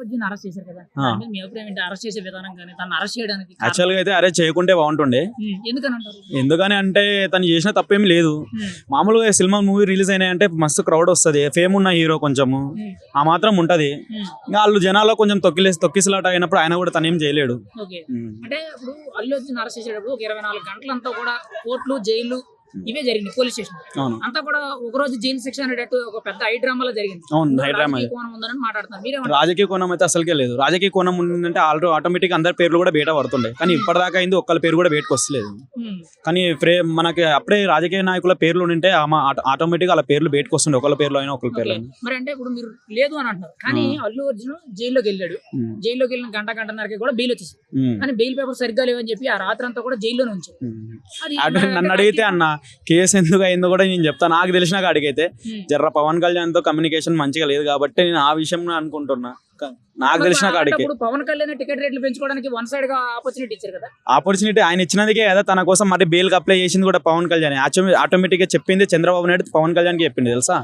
Arjun arrest చేశారు కదా, మీ అభిప్రాయం ఏంటి? అరెస్ట్ చేసే విధానం కానీ తను అరెస్ట్ చేయడానికి యాక్చువల్ గా అయితే అరెస్ట్ చేయకుంటే బాగుంటుండే. ఎందుకని అంటారు? ఎందుకని అంటే తను చేసిన తప్పేమి లేదు. మామూలుగా సినిమా మూవీ రిలీజ్ అయినాయంటే మస్తు క్రౌడ్ వస్తుంది, ఫేమ్ ఉన్న హీరో కొంచెము ఆ మాత్రం ఉంటది. ఇంకా వాళ్ళు జనాల్లో కొంచెం తొక్కిసలాట అయినప్పుడు ఆయన కూడా తనేం చేయలేడు. అంటే ఇప్పుడు అల్లు అర్జున్ అరెస్ట్ చేసేటప్పుడు ఒక 24 గంటలంతా కూడా కోర్టులు జైలు ఇవే జరిగింది, పోలీస్ స్టేషన్ అంతా కూడా ఒక రోజు జైలు శిక్ష అనేటట్టు ఒక పెద్ద హై డ్రామాలో జరిగింది. కోణం ఉందని మాట్లాడుతున్నారు. రాజకీయ కోణం అయితే అసలుకే లేదు. రాజకీయ కోణం ఉందంటే ఆటోమేటిక్ అందరి పేర్లు కూడా బయట పడుతుండే, కానీ ఇప్పటిదాకా అయింది ఒక్కళ్ళ పేరు కూడా బయటకు వస్తలేదు. కానీ మనకి అప్పుడే రాజకీయ నాయకుల పేర్లు ఉంటే ఆటోమేటిక్ అలా పేర్లు బయటకు వస్తుండే, ఒకళ్ళ పేర్లు అయినా ఒకళ్ళ పేర్లు అయినా. మరి అంటే ఇప్పుడు మీరు లేదు అని అంటున్నారు, కానీ అల్లు అర్జున్ జైల్లోకి వెళ్ళాడు. జైల్లోకి వెళ్ళిన గంటన్నరకి కూడా బెయిల్ వచ్చేసి, కానీ బెయిల్ పేపర్ సరిగ్గా లేవని చెప్పి ఆ రాత్రి అంతా కూడా జైల్లోనే ఉంచారు. నన్ను అడిగితే అన్న కేసు ఎందుకు అయిందో కూడా నేను చెప్తాను. నాకు తెలిసిన కాడికైతే జర్ర పవన్ కళ్యాణ్ తో కమ్యూనికేషన్ మంచిగా లేదు కాబట్టి నేను ఆ విషయం అనుకుంటున్నా. నాకు తెలిసిన కాడికి పవన్ కళ్యాణ్ టికెట్ రేట్లు పెంచుకోవడానికి వన్ సైడ్ గా ఆపర్చునిటీ ఇచ్చారు కదా. ఆపర్చునిటీ ఆయన ఇచ్చినందుకే కదా తన కోసం మరి బెయిల్ కి అప్లై చేసింది కూడా పవన్ కళ్యాణ్. ఆటోమేటిక్ గా చెప్పింది చంద్రబాబు నాయుడు పవన్ కళ్యాణ్ కి చెప్పింది తెలుసా.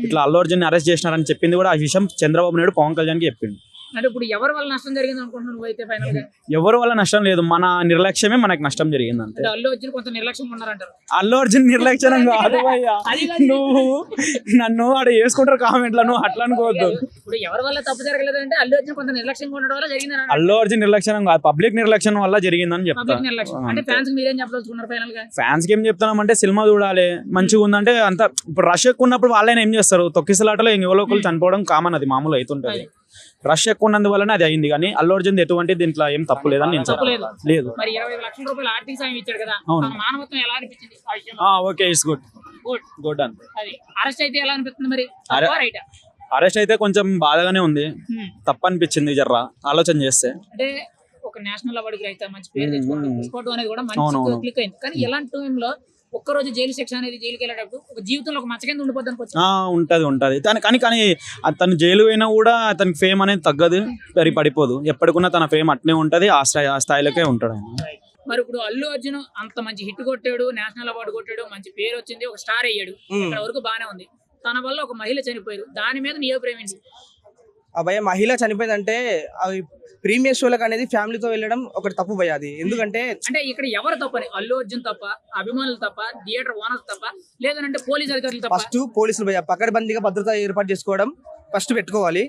ఇట్లా అల్లు అర్జున్ అరెస్ట్ చేసినారని చెప్పింది కూడా ఆ విషయం చంద్రబాబు నాయుడు పవన్ కళ్యాణ్ కి చెప్పింది. అంటే ఇప్పుడు ఎవరి వల్ల నష్టం జరిగింది అనుకుంటున్నాను అయితే ఫైనల్ గా? ఎవరి వల్ల నష్టం లేదు, మన నిర్లక్ష్యమే మనకు నష్టం జరిగింది అంతే. అల్లు అర్జున్ కొంచెం నిర్లక్ష్యం ఉన్నారంటారు. అల్లు అర్జున్ నిర్లక్ష్యం కాదు భయ్యా, నువ్వు నన్ను ఆడ వేసుకుంటారు కామెంట్లో, నువ్వు అట్లా అనుకోవద్దు. ఇప్పుడు ఎవరి వల్ల తప్పు జరగలేదు అంటే అల్లు అర్జున్ కొంత నిర్లక్ష్యంగా ఉండడం వల్ల జరిగింది. అల్లు అర్జున్ నిర్లక్ష్యం కాదు, పబ్లిక్ నిర్లక్ష్యం వల్ల జరిగిందని చెప్తాను. అంటే ఫ్యాన్స్ మీరేం చెప్పదలుచుకున్నారు ఫైనల్ గా? ఫ్యాన్స్ కి ఏం చెప్తున్నాం అంటే సినిమా చూడాలి, మంచిగా ఉందంటే అంత. ఇప్పుడు రష్ ఎక్కువ ఉన్నప్పుడు వాళ్ళైనా ఏం చేస్తారు, తొక్కిసలాటలో ఎవరో ఒకరు చనిపోవడం కామన్, అది మామూలు అవుతుంటది. రష్ ఎక్కువ ఉన్నందువల్లనే అది అయింది, కానీ అల్లు అర్జున్ ఎటువంటి దీంట్లో ఏం తప్పు లేదని నేను లేదు. మరి 25 లక్షల రూపాయలు ఆర్థిక సాయం ఇచ్చాడు కదా, మానవత్వం ఎలా అనిపించింది? ఓకే, ఇట్స్ గుడ్ గుడ్ అని. అది అరెస్ట్ అయితే ఎలా అనిపిస్తుంది మరి? అరెస్ట్ అయితే కొంచెం బాధగానే ఉంది, తప్పు అనిపించింది జర్రా ఆలోచన చేస్తే. అంటే ఒక నేషనల్ అవార్డు అయితే మంచి పేరు తెచ్చుకోవడం అనేది కూడా మంచి క్లిక్ అయింది, కానీ ఎలాంటి టైంలో ఒక్కరోజు జైలు శిక్ష అనేది జైలుకి వెళ్ళేటప్పుడు ఒక జీవితంలో ఒక మచ్చ కింద ఉండిపోద్ది. ఉంటది కానీ అతను జైలు అయినా కూడా అతని ఫేమ్ అనేది తగ్గదు, పడిపోదు. ఎప్పటికున్నా తన ఫేమ్ అట్నే ఉంటది, ఆ స్థాయిలోకే ఉంటాడు. మరి ఇప్పుడు అల్లు అర్జున్ అంత మంచి హిట్ కొట్టాడు, నేషనల్ అవార్డు కొట్టాడు, మంచి పేరు వచ్చింది, ఒక స్టార్ అయ్యాడు, ఇక్కడ వరకు బానే ఉంది. తన వల్ల ఒక మహిళ చనిపోయారు, దాని మీద నీ అభిప్రాయం ఏంటి? భయ మహిళ చనిపోయిందంటే అవి ప్రీమియర్ షోలకు అనేది ఫ్యామిలీతో వెళ్ళడం ఒకటి తప్పు భయ. అది ఎందుకంటే అంటే ఇక్కడ ఎవరు తప్పని? అల్లు అర్జున్ తప్ప, అభిమానులు తప్ప, థియేటర్ ఓనర్స్ తప్ప, లేదంటే పోలీస్ అధికారులు తప్ప? ఫస్ట్ పోలీసులు భయ పకడ్బందీగా భద్రత ఏర్పాటు చేసుకోవడం ఫస్ట్ పెట్టుకోవాలి.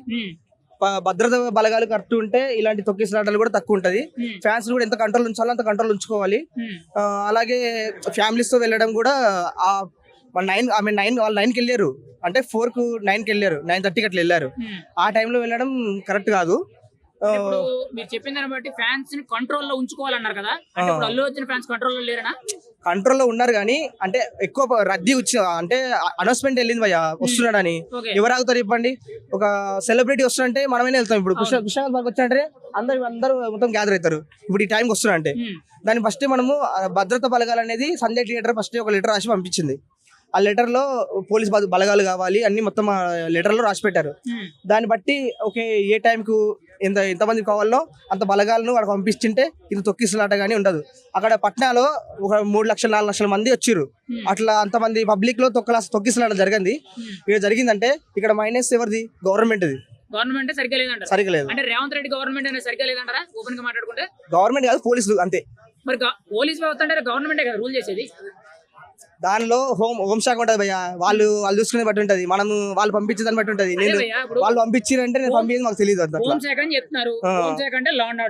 భద్రత బలగాలు కరెక్ట్ ఉంటే ఇలాంటి తొక్కిసలాటలు కూడా తక్కువ ఉంటది. ఫ్యాన్స్ కూడా ఎంత కంట్రోల్ ఉంచాలో అంత కంట్రోల్ ఉంచుకోవాలి. అలాగే ఫ్యామిలీస్ తో వెళ్ళడం కూడా 9కి వెళ్ళారు అంటే 4కు 9కి వెళ్ళారు, 9:30కి అట్లా వెళ్ళారు. ఆ టైంలో వెళ్ళడం కరెక్ట్ కాదు. మీరు చెప్పిన దాన్ని బట్టి ఫ్యాన్స్ ని కంట్రోల్ లో ఉంచుకోవాలన్నారు కదా, అంటే ఇప్పుడు అల్లు అర్జున్ ఫ్యాన్స్ కంట్రోల్ లో లేరనా? కంట్రోల్ లో ఉన్నారు కానీ అంటే ఎక్కువ రద్దీ వచ్చి అంటే అనౌన్స్మెంట్ వెళ్ళింది భయ్య వస్తున్నాడని. ఎవరు ఆగుతారు చెప్పండి? ఒక సెలబ్రిటీ వస్తున్నాడంటే మనమే వెళ్తాం. ఇప్పుడు కృష్ణ వచ్చాడంటే అందరూ మొత్తం గ్యాదర్ అవుతారు. ఇప్పుడు ఈ టైంకి వస్తున్నాడంటే దాన్ని ఫస్ట్ మనము భద్రత బలగాలు అనేది సంజయ్ థియేటర్ ఫస్ట్ ఒక లెటర్ రాసి పంపించింది. ఆ లెటర్ లో పోలీస్ బలగాలు కావాలి అన్ని మొత్తం లెటర్ లో రాసి పెట్టారు. దాన్ని బట్టి ఓకే ఏ టైంకు ఎంతమంది కావాలో అంత బలగాలను అక్కడ పంపించింటే ఇది తొక్కిసలాట గానీ ఉండదు. అక్కడ పట్నాలో ఒక 3 లక్షలు 4 లక్షల మంది వచ్చారు. అట్లా అంతమంది పబ్లిక్ లో తొక్కిసలాట జరిగింది. ఇక్కడ జరిగిందంటే ఇక్కడ మైనస్ ఎవరిది? గవర్నమెంట్ది. గవర్నమెంట్ సరిగ్గా లేదు. అంటే రేవంత్ రెడ్డి గవర్నమెంట్ అనేది సరిగ్గా లేదంటారా? ఓపెన్ గా మాట్లాడుకుంటే గవర్నమెంట్ కాదు, పోలీసులు అంతే. మరి పోలీస్ వ్యవస్థ అంటే గవర్నమెంటే కదా రూల్ చేసేది. దానిలో హోంశాఖ ఉంటది భయ్య, వాళ్ళు చూసుకునే బట్టి ఉంటది. మనం వాళ్ళు పంపించేదాన్ని బట్టి ఉంటది. వాళ్ళు పంపించారంటే నేను పంపించేది మాకు తెలియదు. హోంశాఖ అని చెప్తున్నారు, హోంశాఖ అంటే లా అండ్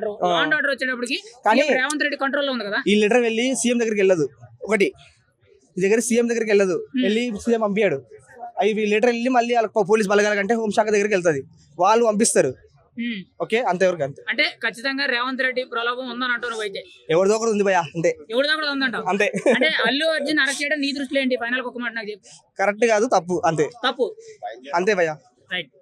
ఆర్డర్ వచ్చేటప్పటికి కానీ రేవంత్ రెడ్డి కంట్రోల్ లో ఉంది కదా. ఈ లెటర్ వెళ్ళి సీఎం దగ్గరికి వెళ్ళదు, ఒకటి ఈ దగ్గర సీఎం దగ్గరికి వెళ్ళదు, వెళ్ళి సీఎం పంపించాడు. అవి లెటర్ వెళ్ళి మళ్ళీ పోలీస్ బలగాల కంటే హోంశాఖ దగ్గరికి వెళ్తుంది, వాళ్ళు పంపిస్తారు. ఓకే అంతవరకు అంతే. అంటే ఖచ్చితంగా రేవంత్ రెడ్డి ప్రలోభం ఉందని అంటారు నువ్వు అయితే? ఎవరిదో ఒకటి ఉంది భయ్య అంతే, ఎవరిదో ఒకటి ఉందంట అంతే. అంటే అల్లు అర్జున్ అరెస్ట్ చేయడం నీ దృష్టిలో ఏంటి? ఫైనల్ ఒక మాట నాకు చెప్పు. కరెక్ట్ కాదు, తప్పు అంతే. తప్పు అంతే భయ్య. రైట్.